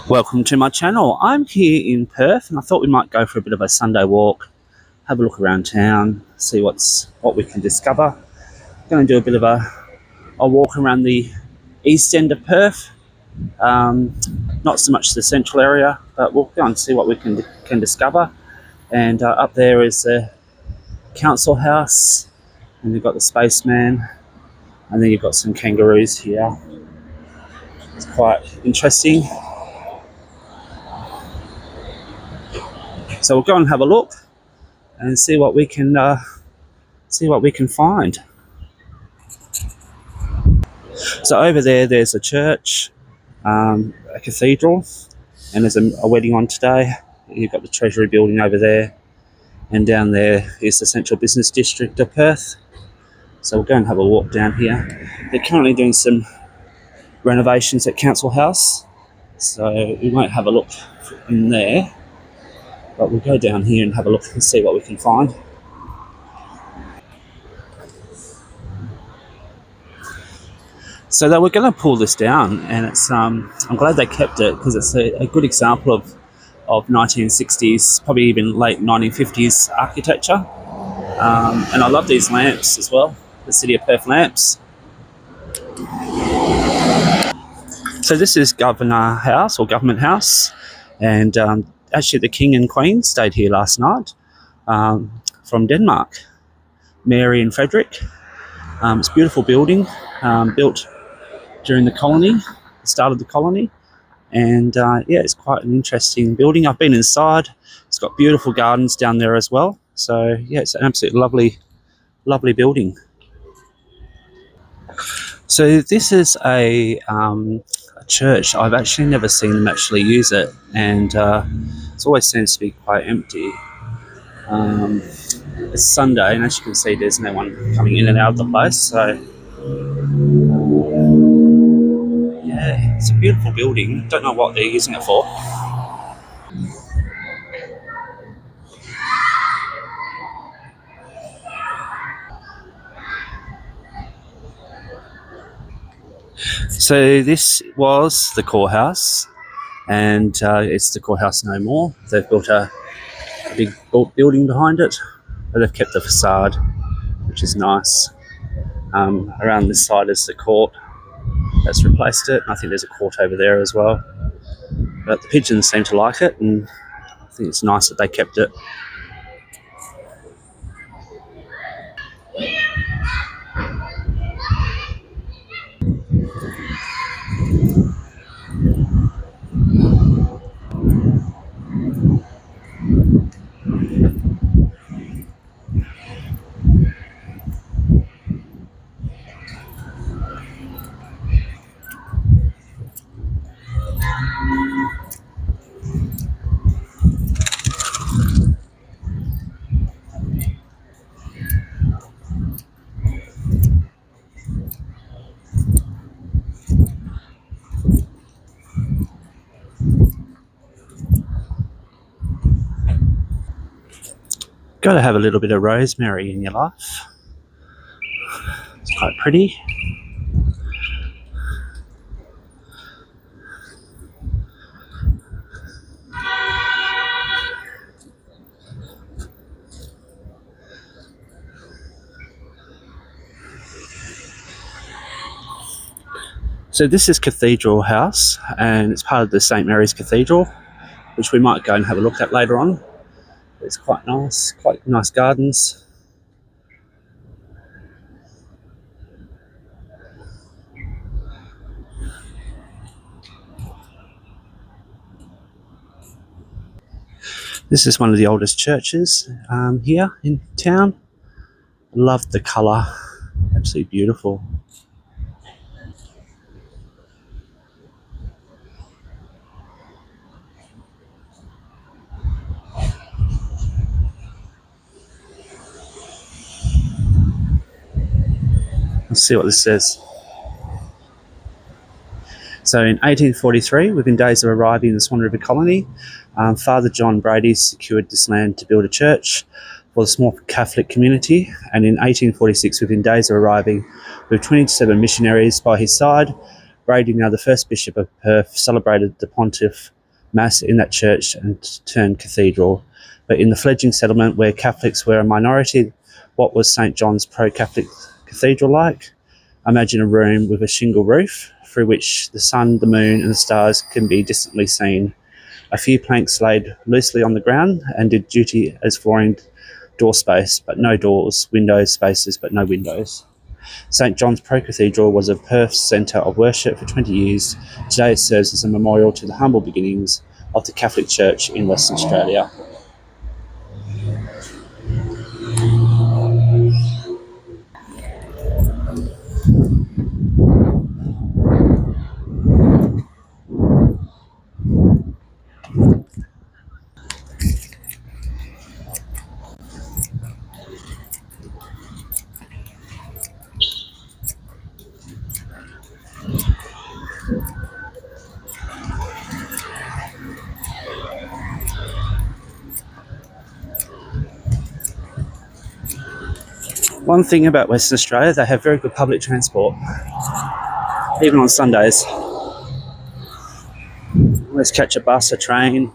Welcome to my channel. I'm here in Perth and I thought we might go for a bit of a Sunday walk, have a look around town, see what we can discover. I'm going to do a bit of a walk around the east end of Perth, not so much the central area, but we'll go and see what we can discover. And up there is the council house, and you've got the spaceman, and then you've got some kangaroos here. It's quite interesting. So we'll go and have a look and see what we can find. So over there's a church, a cathedral, and there's a wedding on today. You've got the Treasury building over there, and down there is the central business district of Perth. So we'll go and have a walk down here. They're currently doing some renovations at Council House, so we won't have a look in there. But we'll go down here and have a look and see what we can find. So they were going to pull this down, and it's I'm glad they kept it, because it's a good example of 1960s, probably even late 1950s architecture. And I love these lamps as well, the City of Perth lamps. So this is Governor House or Government House, and actually the King and Queen stayed here last night from Denmark, Mary and Frederick. It's a beautiful building, built during the colony, the start of the colony, and yeah, it's quite an interesting building. I've been inside. It's got beautiful gardens down there as well. So yeah, it's an absolutely lovely building. So this is a church. I've actually never seen them actually use it, and it always seems to be quite empty. It's Sunday, and as you can see, there's no one coming in and out of the place. So yeah, it's a beautiful building. Don't know what they're using it for. So this was the courthouse, and it's the courthouse no more. They've built a big building behind it, but they've kept the facade, which is nice. Around this side is the court that's replaced it. I think there's a court over there as well. But the pigeons seem to like it, and I think it's nice that they kept it. Got to have a little bit of rosemary in your life. It's quite pretty. So this is Cathedral House, and it's part of the St Mary's Cathedral, which we might go and have a look at later on. It's quite nice gardens. This is one of the oldest churches here in town. Love the colour, absolutely beautiful. Let's see what this says. So in 1843, within days of arriving in the Swan River colony, Father John Brady secured this land to build a church for the small Catholic community, and in 1846, within days of arriving with 27 missionaries by his side, Brady, now the first Bishop of Perth, celebrated the Pontiff Mass in that church and turned cathedral. But in the fledgling settlement where Catholics were a minority, what was St John's pro-Catholic cathedral like? Imagine a room with a shingle roof through which the sun, the moon and the stars can be distantly seen. A few planks laid loosely on the ground and did duty as flooring door space, but no doors, windows, spaces, but no windows. St John's Pro-Cathedral was a Perth centre of worship for 20 years. Today it serves as a memorial to the humble beginnings of the Catholic Church in Western Australia. One thing about Western Australia, they have very good public transport, even on Sundays. Let's catch a bus, a train.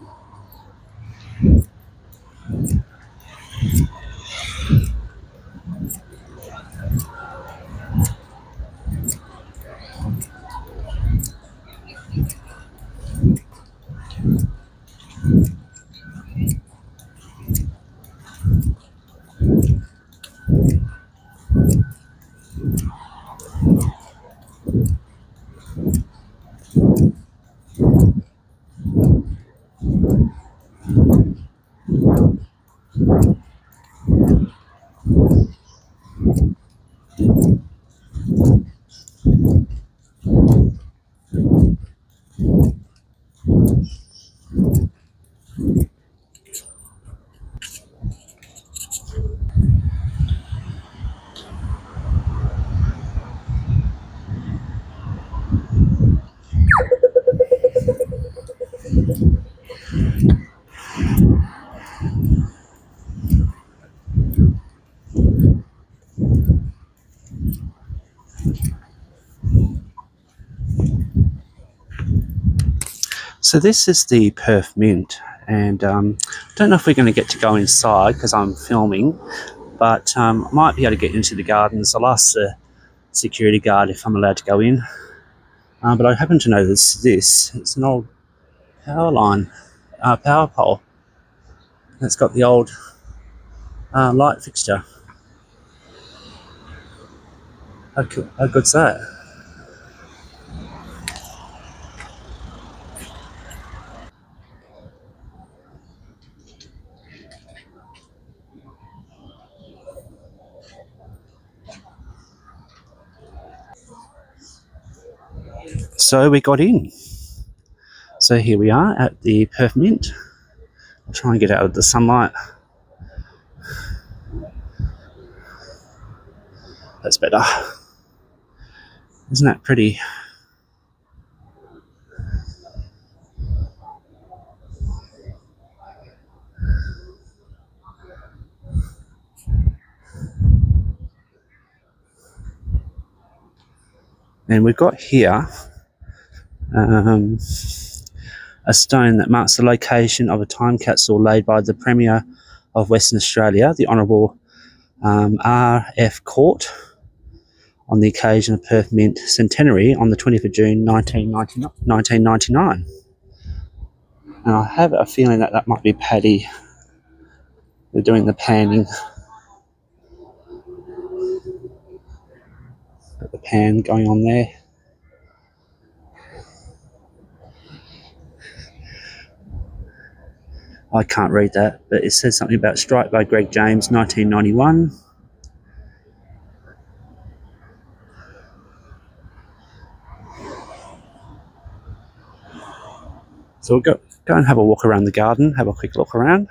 So this is the Perth Mint, and don't know if we're going to get to go inside because I'm filming, but I might be able to get into the gardens. I'll ask the security guard if I'm allowed to go in. But I happen to notice this. It's an old power line, power pole. It's got the old light fixture. How good's that? So we got in. So here we are at the Perth Mint. I'll try and get out of the sunlight. That's better. Isn't that pretty? And we've got here a stone that marks the location of a time capsule laid by the Premier of Western Australia, the Honourable R.F. Court, on the occasion of Perth Mint centenary on the 20th of June 1999. And I have a feeling that that might be Paddy. They're doing the panning. Got the pan going on there. I can't read that, but it says something about strike by Greg James, 1991. So we'll go and have a walk around the garden, have a quick look around.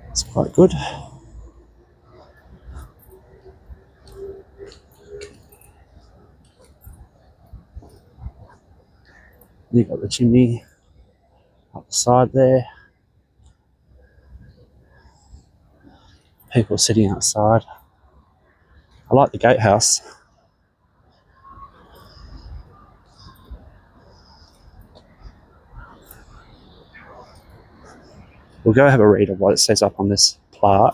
It's quite good. You've got the chimney up the side there. People sitting outside. I like the gatehouse. We'll go have a read of what it says up on this plaque.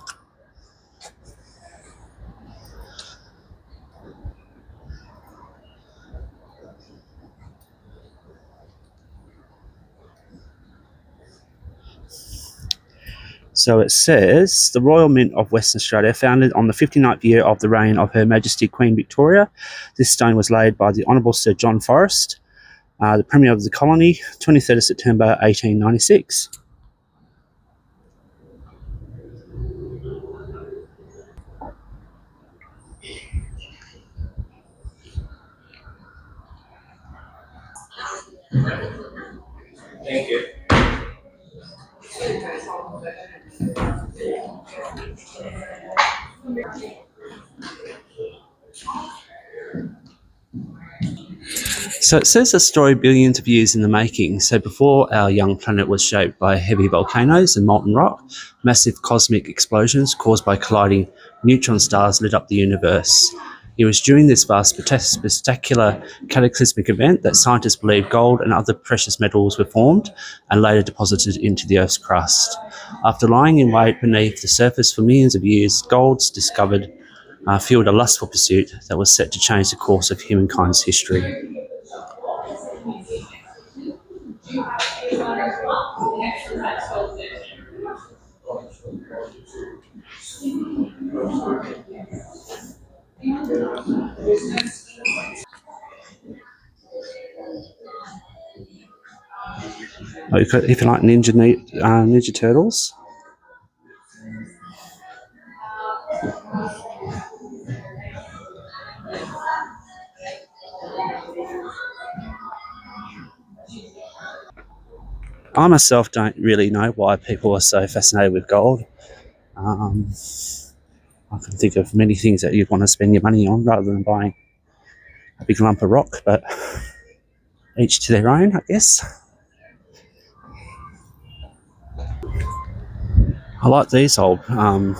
So it says, the Royal Mint of Western Australia, founded on the 59th year of the reign of Her Majesty Queen Victoria. This stone was laid by the Honourable Sir John Forrest, the Premier of the colony, 23rd of September 1896. Thank you. So it says a story billions of years in the making. So before our young planet was shaped by heavy volcanoes and molten rock, massive cosmic explosions caused by colliding neutron stars lit up the universe. It was during this vast, spectacular cataclysmic event that scientists believe gold and other precious metals were formed and later deposited into the Earth's crust. After lying in wait beneath the surface for millions of years, gold's discovered fueled a lustful pursuit that was set to change the course of humankind's history. If you like Ninja Turtles. I myself don't really know why people are so fascinated with gold. I can think of many things that you'd want to spend your money on rather than buying a big lump of rock, but each to their own, I guess. I like these old, I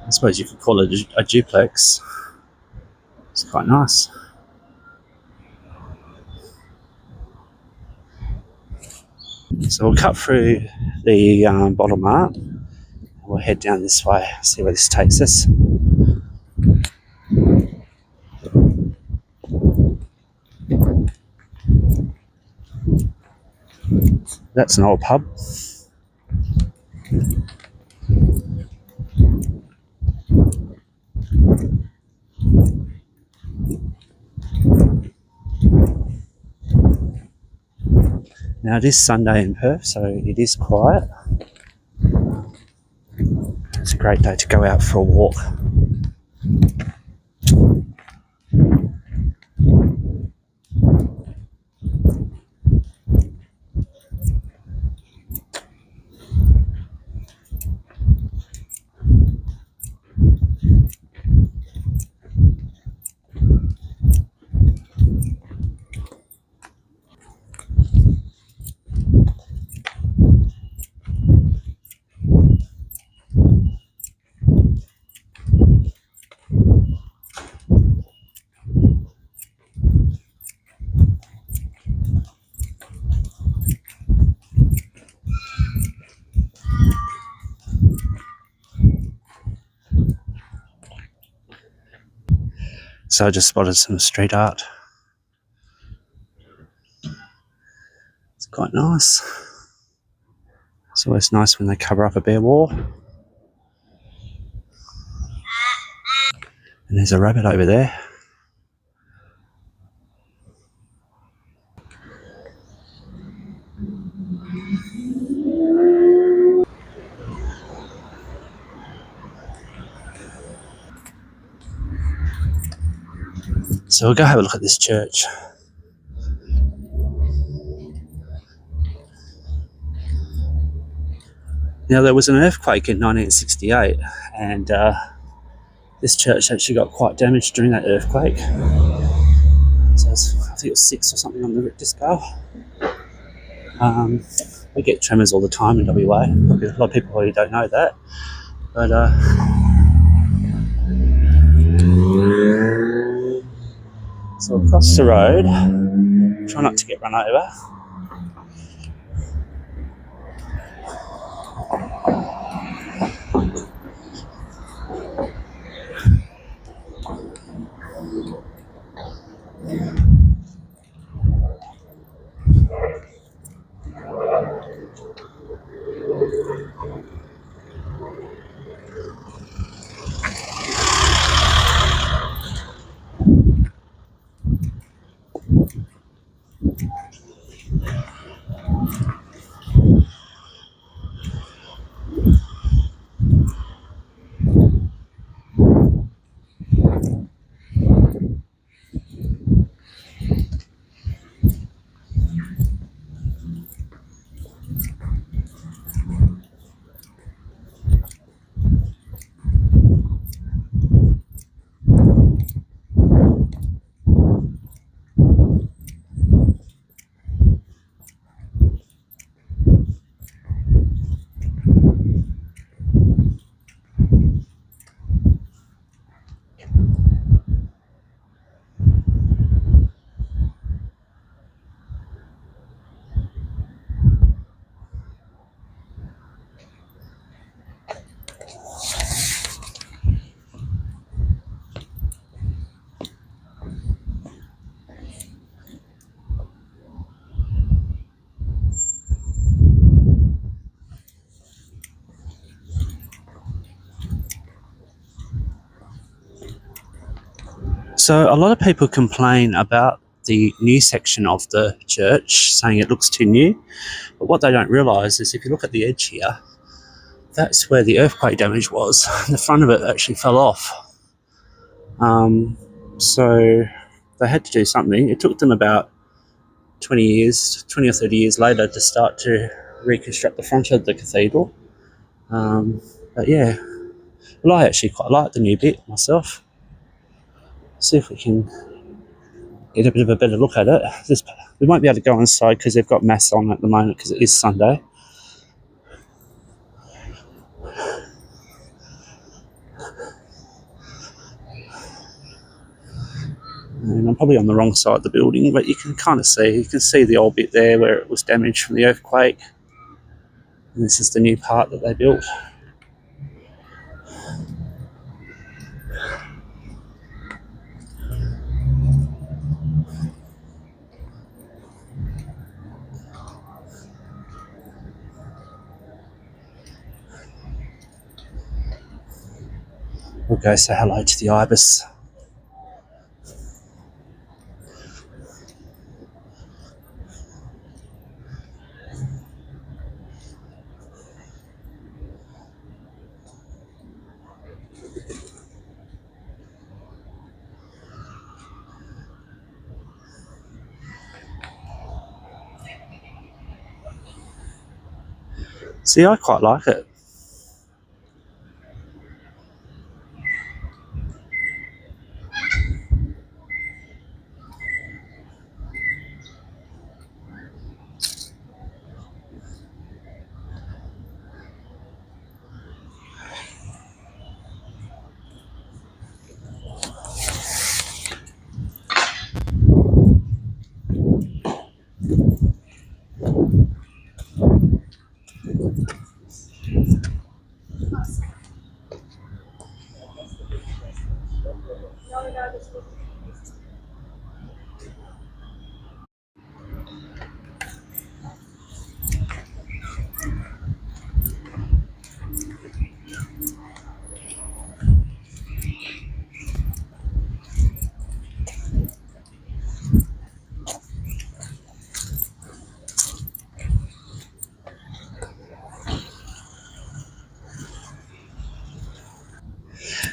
suppose you could call it a duplex. It's quite nice. So we'll cut through the bottom art. We'll head down this way, see where this takes us. That's an old pub. Now it is Sunday in Perth, so it is quiet. It's a great day to go out for a walk. So I just spotted some street art. It's quite nice. It's always nice when they cover up a bare wall. And there's a rabbit over there. So we'll go have a look at this church. Now there was an earthquake in 1968 and this church actually got quite damaged during that earthquake. So I think think it was 6 or something on the Richter scale. We get tremors all the time in WA. Probably a lot of people probably don't know that. But so across the road, try not to get run over. So a lot of people complain about the new section of the church, saying it looks too new. But what they don't realise is if you look at the edge here, that's where the earthquake damage was. The front of it actually fell off. So they had to do something. It took them about 20 or 30 years later to start to reconstruct the front of the cathedral. But yeah, well, I actually quite like the new bit myself. See if we can get a bit of a better look at it. We won't be able to go inside because they've got mass on at the moment because it is Sunday. And I'm probably on the wrong side of the building, but you can kind of see, you can see the old bit there where it was damaged from the earthquake. And this is the new part that they built. We'll go say hello to the ibis. See, I quite like it.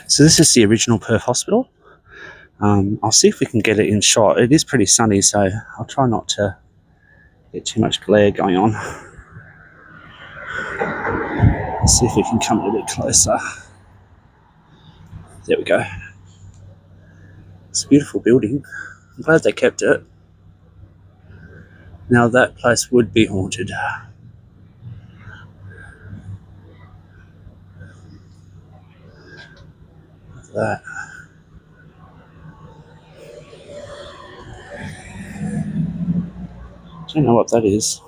So this is the original Perth Hospital. I'll see if we can get it in shot. It is pretty sunny, so I'll try not to get too much glare going on. Let's see if we can come a little bit closer. There we go. It's a beautiful building. I'm glad they kept it. Now that place would be haunted. Look at that. Don't know what that is.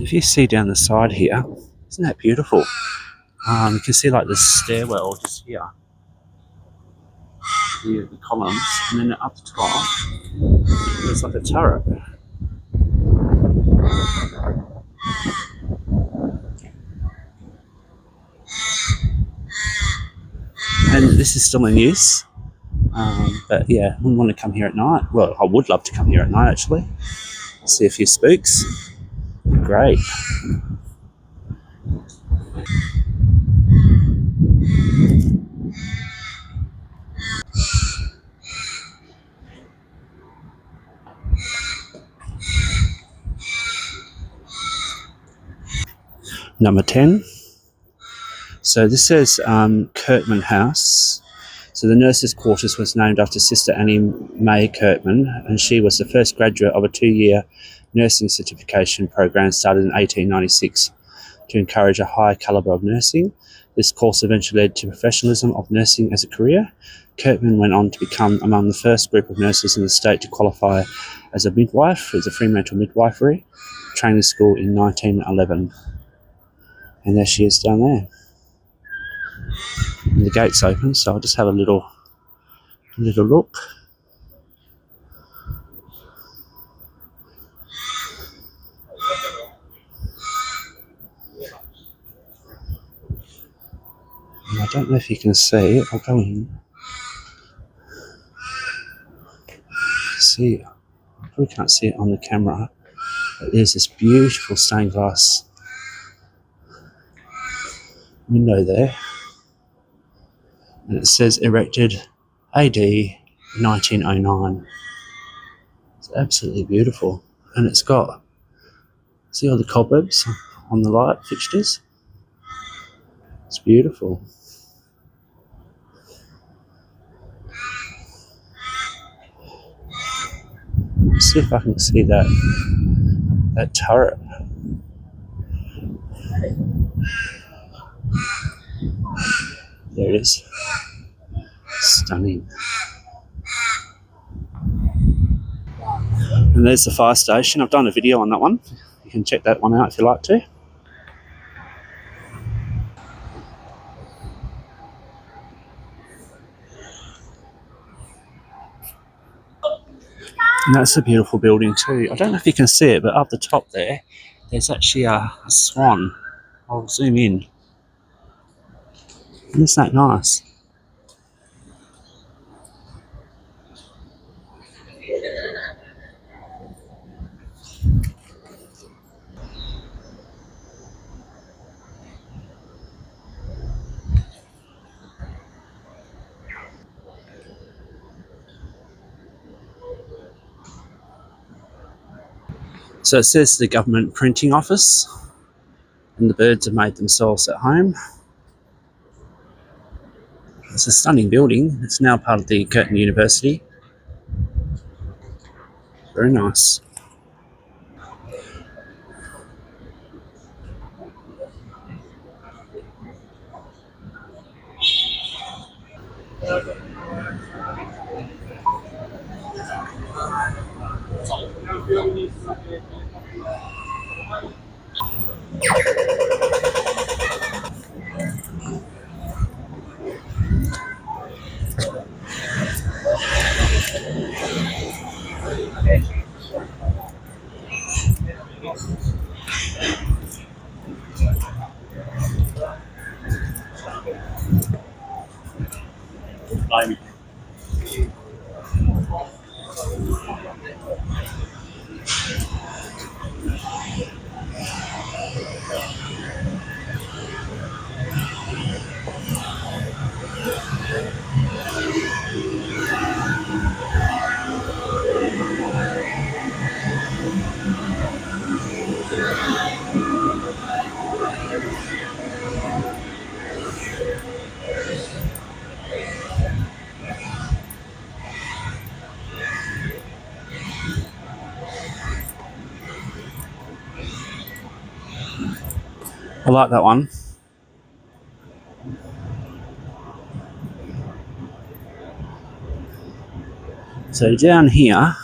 If you see down the side here, isn't that beautiful? You can see like the stairwell just here. The columns, and then up the top, there's like a turret. And this is still in use. But yeah, I wouldn't want to come here at night. Well, I would love to come here at night actually. See a few spooks. Great. Number 10. So this says Kirkman House. So the nurses' quarters was named after Sister Annie Mae Kirkman, and she was the first graduate of a 2-year nursing certification program started in 1896 to encourage a high calibre of nursing. This course eventually led to professionalism of nursing as a career. Kirkman went on to become among the first group of nurses in the state to qualify as a midwife. It was a Fremantle midwifery training school in 1911. And there she is down there. And the gate's open, so I'll just have a little look. And I don't know if you can see it. I'll go in. See, I probably can't see it on the camera, but there's this beautiful stained glass window there. And it says erected AD 1909. It's absolutely beautiful. And it's got, see all the cobwebs on the light fixtures? It's beautiful. Let's see if I can see that turret. There it is. Stunning. And there's the fire station. I've done a video on that one. You can check that one out if you like to. And that's a beautiful building too. I don't know if you can see it, but up the top there's actually a swan. I'll zoom in. Isn't that nice? So it says the government printing office, and the birds have made themselves at home. It's a stunning building. It's now part of the Curtin University. Very nice. Blimey. I like that one. So down here,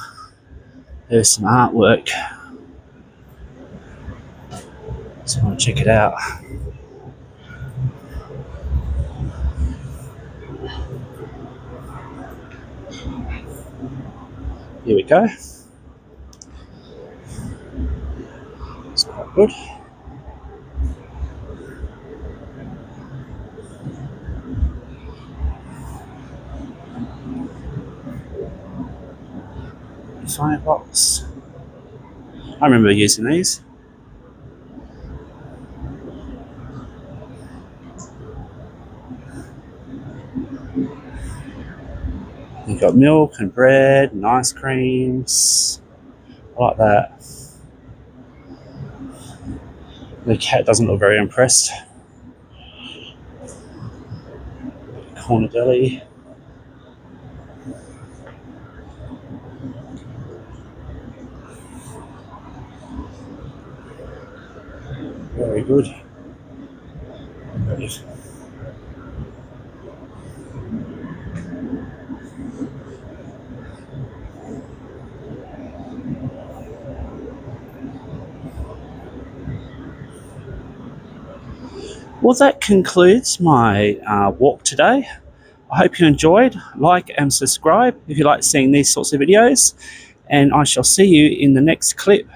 there's some artwork. So I want to check it out. Here we go. It's quite good. Firebox. I remember using these. You've got milk and bread and ice creams. I like that. The cat doesn't look very impressed. Corner deli. Very good. Well, that concludes my walk today. I hope you enjoyed. Like and subscribe if you like seeing these sorts of videos. And I shall see you in the next clip.